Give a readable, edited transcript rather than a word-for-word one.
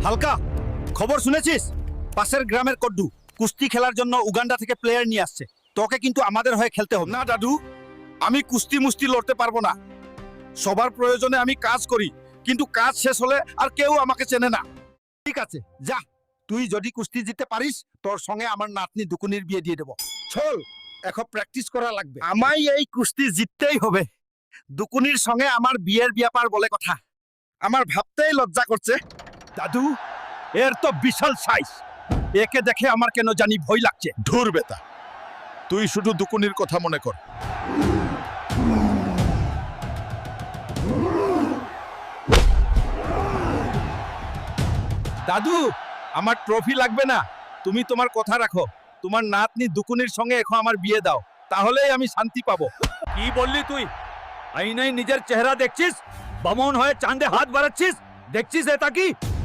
হালকা খবর শুনেছিস? পাশের গ্রামের কড্ডু কুস্তি খেলার জন্য উগান্ডা থেকে প্লেয়ার নিয়ে আসছে। তোকে কিন্তু আমাদের হয়ে খেলতে হবে। না দাদু, আমি কুস্তি মুস্তি লড়তে পারবো না। সবার প্রয়োজনে আমি কাজ করি, কিন্তু কাজ শেষ হলে আর কেউ আমাকে চেনে না। ঠিক আছে, যা। তুই যদি কুস্তি জিততে পারিস, তোর সঙ্গে আমার নাতনি দুকুনির বিয়ে দিয়ে দেব। চল, এখন প্র্যাকটিস করা লাগবে। আমায় এই কুস্তি জিততেই হবে। দুকুনির সঙ্গে আমার বিয়ের ব্যাপার বলে কথা। আমার ভাবতেই লজ্জা করছে। দাদু, এর তো বিশাল সাইজ। একে দেখে আমার কেন জানি ভয় লাগছে। ধুর বেটা, তুই শুধু দুকুনির কথা মনে কর। দাদু, আমার ট্রফি লাগবে না। তুমি তোমার কথা রাখো। তোমার নাতনি দুকুনির সঙ্গে এখন আমার বিয়ে দাও, তাহলেই আমি শান্তি পাবো। কি বললি তুই? আইনাই নিজের চেহারা দেখছিস? বামন হয়ে চাঁদে হাত বাড়াচ্ছিস? দেখছিস এটা কি?